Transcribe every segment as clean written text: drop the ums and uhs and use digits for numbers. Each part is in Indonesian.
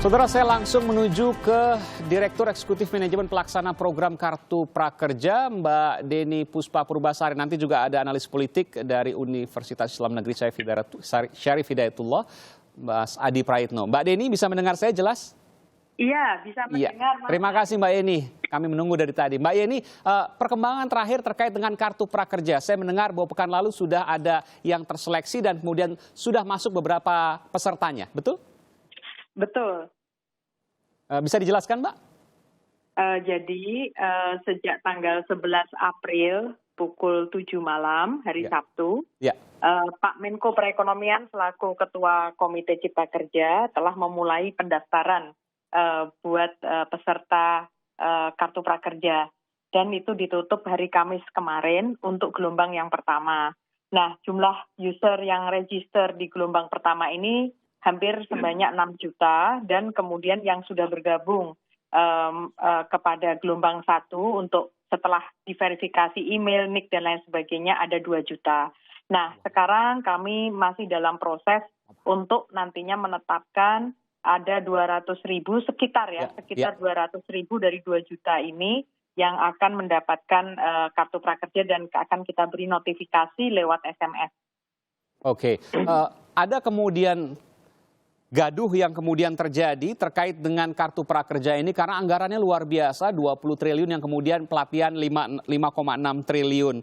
Saudara, saya langsung menuju ke Direktur Eksekutif Manajemen Pelaksana Program Kartu Prakerja, Mbak Deni Puspa Purbasari. Nanti juga ada analis politik dari Universitas Islam Negeri Syarif Hidayatullah, Mas Adi Praitno. Mbak Deni, bisa mendengar saya jelas? Iya, bisa mendengar. Iya. Terima kasih Mbak Yeni. Kami menunggu dari tadi. Mbak Yeni, perkembangan terakhir terkait dengan Kartu Prakerja. Saya mendengar bahwa pekan lalu sudah ada yang terseleksi dan kemudian sudah masuk beberapa pesertanya. Betul? Betul. Bisa dijelaskan, Mbak? Jadi sejak tanggal 11 April pukul 7 malam hari Sabtu, Pak Menko Perekonomian selaku Ketua Komite Cipta Kerja telah memulai pendaftaran buat peserta Kartu Prakerja. Dan itu ditutup hari Kamis kemarin untuk gelombang yang pertama. Nah, jumlah user yang register di gelombang pertama ini hampir sebanyak 6 juta, dan kemudian yang sudah bergabung kepada gelombang 1 untuk setelah diverifikasi email, NIK, dan lain sebagainya ada 2 juta. Nah, sekarang kami masih dalam proses untuk nantinya menetapkan ada 200.000 sekitar 200.000 dari 2 juta ini yang akan mendapatkan kartu prakerja dan akan kita beri notifikasi lewat SMS. Oke, ada kemudian gaduh yang kemudian terjadi terkait dengan Kartu Prakerja ini karena anggarannya luar biasa, 20 triliun yang kemudian pelatihan 5,6 triliun.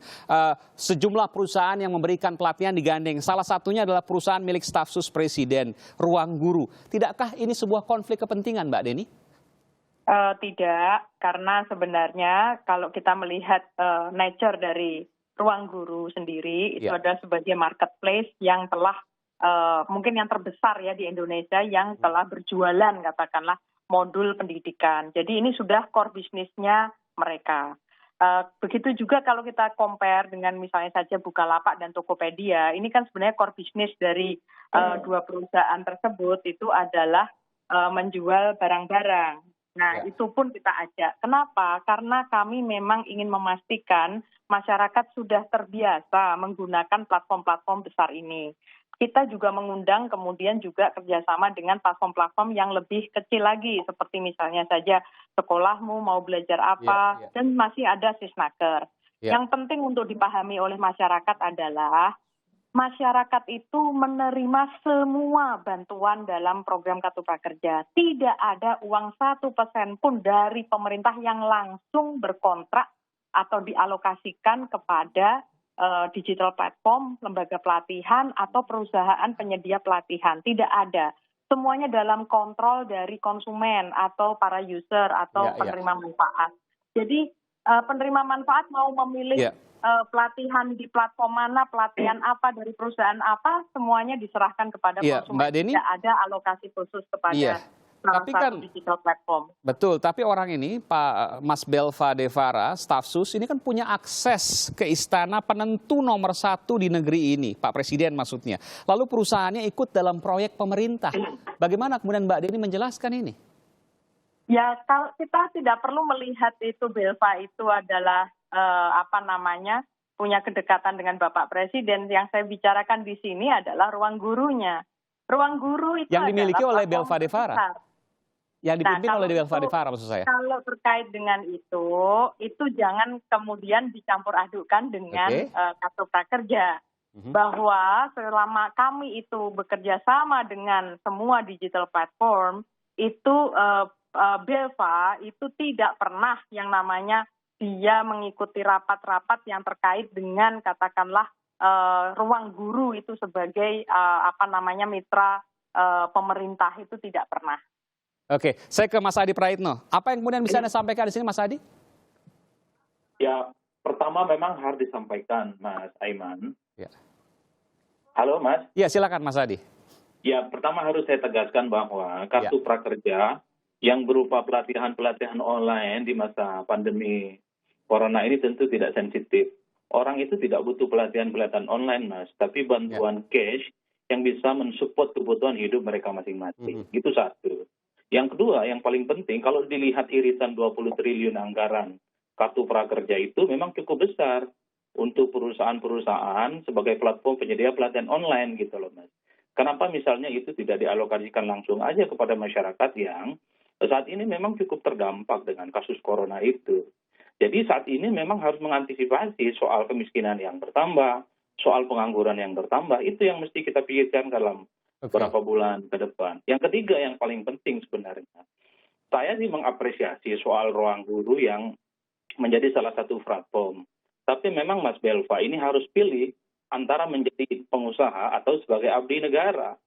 Sejumlah perusahaan yang memberikan pelatihan digandeng. Salah satunya adalah perusahaan milik staf sus Presiden, Ruang Guru. Tidakkah ini sebuah konflik kepentingan, Mbak Deni? Tidak, karena sebenarnya kalau kita melihat nature dari Ruang Guru sendiri, itu adalah sebagai marketplace yang telah mungkin yang terbesar ya di Indonesia yang telah berjualan katakanlah modul pendidikan. Jadi ini sudah core bisnisnya mereka. Begitu juga kalau kita compare dengan misalnya saja Bukalapak dan Tokopedia, ini kan sebenarnya core bisnis dari dua perusahaan tersebut itu adalah menjual barang-barang. Nah, itu pun kita ajak. Kenapa? Karena kami memang ingin memastikan masyarakat sudah terbiasa menggunakan platform-platform besar ini. Kita juga mengundang kemudian juga kerjasama dengan platform-platform yang lebih kecil lagi, seperti misalnya saja sekolahmu mau belajar apa, dan masih ada Sisnaker. Yang penting untuk dipahami oleh masyarakat adalah masyarakat itu menerima semua bantuan dalam program Kartu Prakerja. Tidak ada uang 1% pun dari pemerintah yang langsung berkontrak atau dialokasikan kepada digital platform, lembaga pelatihan, atau perusahaan penyedia pelatihan. Tidak ada. Semuanya dalam kontrol dari konsumen atau para user atau penerima manfaat. Jadi penerima manfaat mau memilih pelatihan di platform mana, pelatihan apa, dari perusahaan apa, semuanya diserahkan kepada konsumen. Mbak Deni, tidak ada alokasi khusus kepada tapi kan digital platform. Betul, tapi orang ini Pak Mas Belva Devara, staf sus, ini kan punya akses ke istana penentu nomor 1 di negeri ini, Pak Presiden maksudnya. Lalu perusahaannya ikut dalam proyek pemerintah. Bagaimana kemudian Mbak Deni menjelaskan ini? Ya, kalau kita tidak perlu melihat itu Belva itu adalah punya kedekatan dengan Bapak Presiden. Yang saya bicarakan di sini adalah Ruang Gurunya. Ruang Guru itu yang dimiliki oleh Belva Devara. Yang dipimpin oleh Belva Devara maksud saya. Kalau terkait dengan itu jangan kemudian dicampur adukkan dengan Kartu Prakerja. Bahwa selama kami itu bekerja sama dengan semua digital platform, itu Belva itu tidak pernah yang namanya dia mengikuti rapat-rapat yang terkait dengan katakanlah Ruang Guru itu sebagai mitra pemerintah, itu tidak pernah. Oke, saya ke Mas Adi Praitno. Apa yang kemudian bisa Anda sampaikan di sini, Mas Adi? Ya, pertama memang harus disampaikan, Mas Aiman. Halo, Mas. Ya, silakan, Mas Adi. Ya, pertama harus saya tegaskan bahwa Kartu Prakerja yang berupa pelatihan-pelatihan online di masa pandemi Corona ini tentu tidak sensitif. Orang itu tidak butuh pelatihan-pelatihan online, Mas, tapi bantuan cash yang bisa mensupport kebutuhan hidup mereka masing-masing. Itu satu. Yang kedua, yang paling penting, kalau dilihat irisan 20 triliun anggaran Kartu Prakerja itu memang cukup besar untuk perusahaan-perusahaan sebagai platform penyedia pelatihan online gitu loh, Mas. Kenapa misalnya itu tidak dialokasikan langsung aja kepada masyarakat yang saat ini memang cukup terdampak dengan kasus corona itu. Jadi saat ini memang harus mengantisipasi soal kemiskinan yang bertambah, soal pengangguran yang bertambah, itu yang mesti kita pikirkan dalam beberapa bulan ke depan. Yang ketiga yang paling penting sebenarnya, saya sih mengapresiasi soal ruang guru yang menjadi salah satu platform. Tapi memang Mas Belva ini harus pilih antara menjadi pengusaha atau sebagai abdi negara.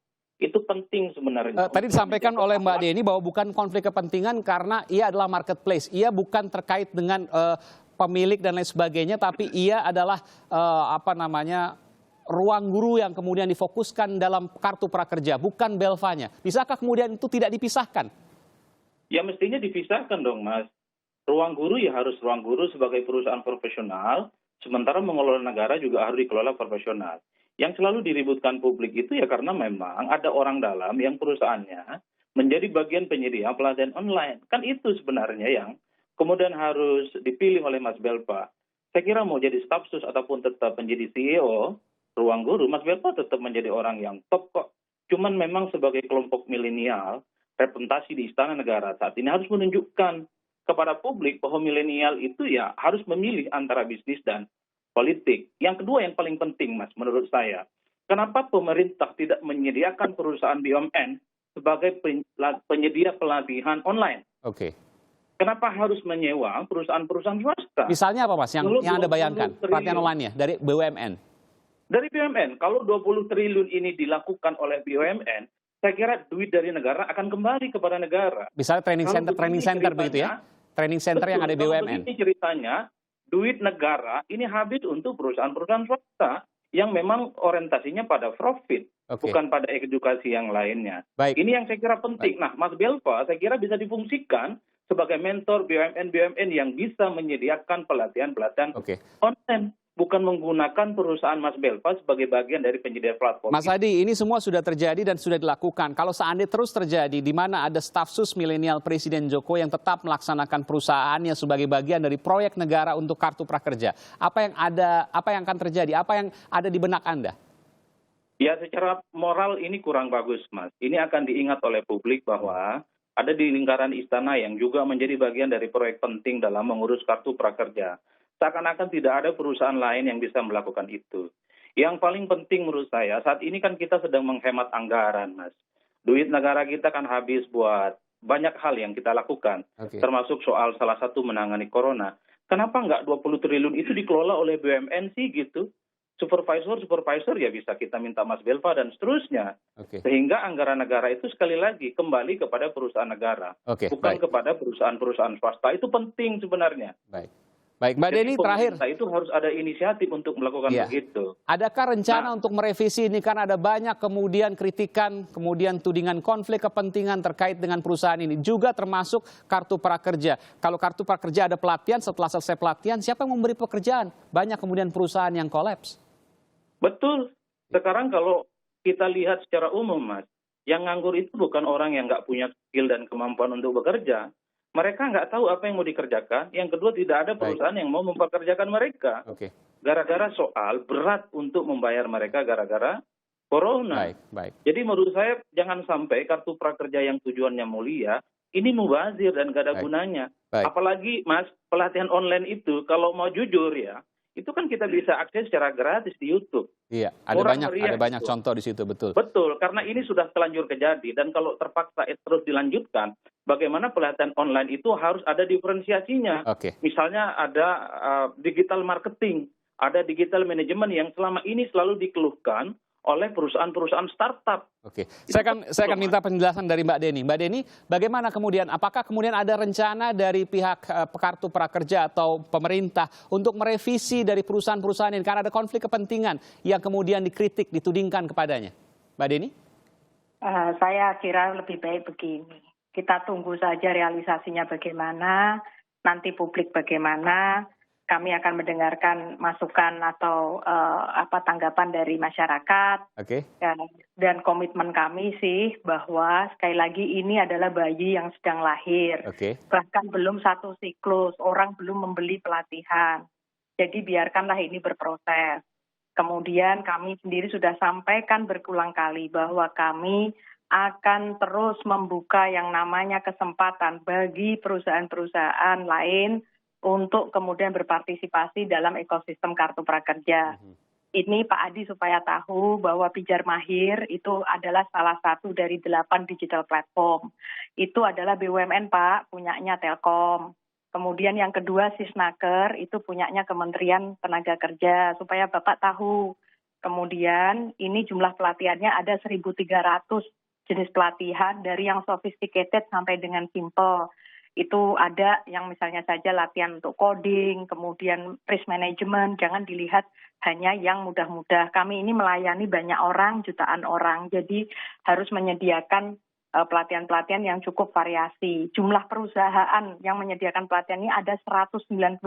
Itu penting sebenarnya. Tadi disampaikan oleh Mbak Deni bahwa bukan konflik kepentingan karena ia adalah marketplace. Ia bukan terkait dengan pemilik dan lain sebagainya, tapi ia adalah ruang guru yang kemudian difokuskan dalam kartu prakerja, bukan Belvanya. Bisakah kemudian itu tidak dipisahkan? Ya mestinya dipisahkan dong, Mas. Ruang guru ya harus ruang guru sebagai perusahaan profesional, sementara mengelola negara juga harus dikelola profesional. Yang selalu diributkan publik itu ya karena memang ada orang dalam yang perusahaannya menjadi bagian penyedia pelatihan online. Kan itu sebenarnya yang kemudian harus dipilih oleh Mas Belva. Saya kira mau jadi staf sus ataupun tetap menjadi CEO ruang guru, Mas Belva tetap menjadi orang yang top kok. Cuman memang sebagai kelompok milenial, representasi di Istana Negara saat ini harus menunjukkan kepada publik bahwa milenial itu ya harus memilih antara bisnis dan politik. Yang kedua yang paling penting, Mas, menurut saya, kenapa pemerintah tidak menyediakan perusahaan BUMN sebagai penyedia pelatihan online? Oke. Kenapa harus menyewa perusahaan-perusahaan swasta? Misalnya apa, Mas, yang Anda bayangkan pelatihan online-nya dari BUMN? Dari BUMN, kalau 20 triliun ini dilakukan oleh BUMN, saya kira duit dari negara akan kembali kepada negara. Misalnya training center begitu ya? Training center yang ada di BUMN. Ini ceritanya, duit negara ini habis untuk perusahaan-perusahaan swasta yang memang orientasinya pada profit, bukan pada edukasi yang lainnya. Baik. Ini yang saya kira penting. Nah, Mas Belva, saya kira bisa difungsikan sebagai mentor BUMN-BUMN yang bisa menyediakan pelatihan-pelatihan online. Bukan menggunakan perusahaan Mas Belva sebagai bagian dari penyedia platform. Mas Adi, ini semua sudah terjadi dan sudah dilakukan. Kalau seandainya terus terjadi, di mana ada staf sus milenial Presiden Jokowi yang tetap melaksanakan perusahaannya sebagai bagian dari proyek negara untuk kartu prakerja, apa yang akan terjadi? Apa yang ada di benak Anda? Ya, secara moral ini kurang bagus, Mas. Ini akan diingat oleh publik bahwa ada di lingkaran istana yang juga menjadi bagian dari proyek penting dalam mengurus kartu prakerja. Seakan-akan tidak ada perusahaan lain yang bisa melakukan itu. Yang paling penting menurut saya, saat ini kan kita sedang menghemat anggaran, Mas. Duit negara kita kan habis buat banyak hal yang kita lakukan, termasuk soal salah satu menangani corona. Kenapa nggak 20 triliun itu dikelola oleh BUMN sih gitu? Supervisor ya bisa kita minta Mas Belva dan seterusnya. Sehingga anggaran negara itu sekali lagi kembali kepada perusahaan negara, bukan kepada perusahaan-perusahaan swasta. Itu penting sebenarnya. Baik, Mbak Deni, terakhir. Itu harus ada inisiatif untuk melakukan begitu. Adakah rencana untuk merevisi ini? Karena ada banyak kemudian kritikan, kemudian tudingan konflik kepentingan terkait dengan perusahaan ini. Juga termasuk kartu prakerja. Kalau kartu prakerja ada pelatihan, setelah selesai pelatihan, siapa yang memberi pekerjaan? Banyak kemudian perusahaan yang kolaps. Betul. Sekarang kalau kita lihat secara umum, Mas, yang nganggur itu bukan orang yang nggak punya skill dan kemampuan untuk bekerja. Mereka nggak tahu apa yang mau dikerjakan. Yang kedua, tidak ada perusahaan yang mau mempekerjakan mereka. Gara-gara soal berat untuk membayar mereka gara-gara corona. Jadi menurut saya jangan sampai kartu prakerja yang tujuannya mulia ini mubazir dan gak ada gunanya. Apalagi, Mas, pelatihan online itu kalau mau jujur ya, itu kan kita bisa akses secara gratis di YouTube. Iya, ada banyak contoh di situ, betul. Betul, karena ini sudah telanjur kejadi dan kalau terpaksa terus dilanjutkan, bagaimana pelatihan online itu harus ada diferensiasinya. Misalnya ada digital marketing, ada digital management yang selama ini selalu dikeluhkan oleh perusahaan-perusahaan startup. Saya akan minta penjelasan dari Mbak Deni. Mbak Deni, bagaimana kemudian? Apakah kemudian ada rencana dari pihak kartu prakerja atau pemerintah untuk merevisi dari perusahaan-perusahaan ini? Karena ada konflik kepentingan yang kemudian dikritik, ditudingkan kepadanya. Mbak Deni? Saya kira lebih baik begini. Kita tunggu saja realisasinya bagaimana, nanti publik bagaimana. Kami akan mendengarkan masukan atau tanggapan dari masyarakat. Dan komitmen kami sih bahwa sekali lagi ini adalah bayi yang sedang lahir. Bahkan belum satu siklus, orang belum membeli pelatihan. Jadi biarkanlah ini berproses. Kemudian kami sendiri sudah sampaikan berulang kali bahwa kami akan terus membuka yang namanya kesempatan bagi perusahaan-perusahaan lain untuk kemudian berpartisipasi dalam ekosistem kartu prakerja. Ini Pak Adi supaya tahu bahwa Pijar Mahir itu adalah salah satu dari 8 digital platform. Itu adalah BUMN Pak, punyanya Telkom. Kemudian yang kedua Sisnaker, itu punyanya Kementerian Tenaga Kerja, supaya Bapak tahu. Kemudian ini jumlah pelatihannya ada 1.300 jenis pelatihan dari yang sophisticated sampai dengan simple. Itu ada yang misalnya saja latihan untuk coding, kemudian risk management, jangan dilihat hanya yang mudah-mudah. Kami ini melayani banyak orang, jutaan orang, jadi harus menyediakan pelatihan-pelatihan yang cukup variasi. Jumlah perusahaan yang menyediakan pelatihan ini ada 192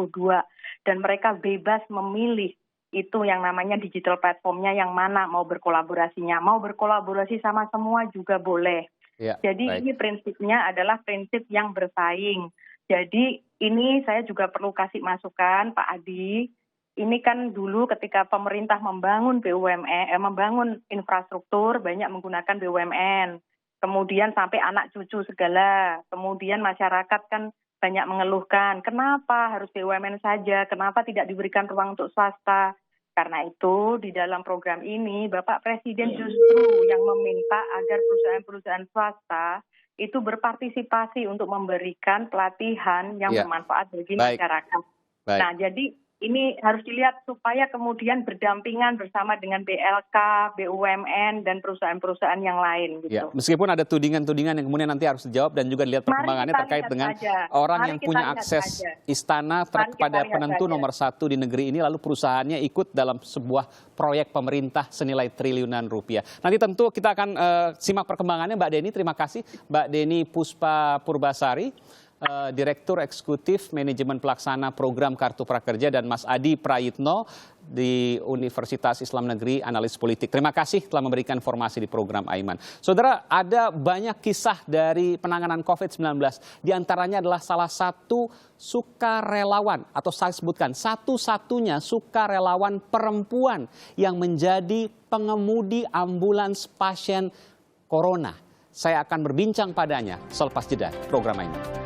dan mereka bebas memilih itu yang namanya digital platformnya yang mana mau berkolaborasinya. Mau berkolaborasi sama semua juga boleh. Ya, jadi baik. ini prinsipnya adalah prinsip yang bersaing. Jadi ini saya juga perlu kasih masukan Pak Adi. Ini kan dulu ketika pemerintah membangun BUMN, membangun infrastruktur banyak menggunakan BUMN. Kemudian sampai anak cucu segala. Kemudian masyarakat kan banyak mengeluhkan, kenapa harus BUMN saja, kenapa tidak diberikan ruang untuk swasta. Karena itu di dalam program ini Bapak Presiden justru yang meminta agar perusahaan-perusahaan swasta itu berpartisipasi untuk memberikan pelatihan yang bermanfaat bagi masyarakat. Baik. Nah, jadi ini harus dilihat supaya kemudian berdampingan bersama dengan BLK, BUMN, dan perusahaan-perusahaan yang lain. Gitu. Ya, meskipun ada tudingan-tudingan yang kemudian nanti harus dijawab dan juga dilihat perkembangannya terkait dengan orang yang punya akses istana kepada penentu nomor 1 di negeri ini, lalu perusahaannya ikut dalam sebuah proyek pemerintah senilai triliunan rupiah. Nanti tentu kita akan simak perkembangannya Mbak Deni. Terima kasih Mbak Deni Puspa Purbasari, Direktur Eksekutif Manajemen Pelaksana Program Kartu Prakerja, dan Mas Adi Prayitno di Universitas Islam Negeri, analis politik. Terima kasih telah memberikan informasi di program Aiman. Saudara, ada banyak kisah dari penanganan COVID-19. Di antaranya adalah salah satu sukarelawan, atau saya sebutkan satu-satunya sukarelawan perempuan yang menjadi pengemudi ambulans pasien corona. Saya akan berbincang padanya selepas jeda program Aiman.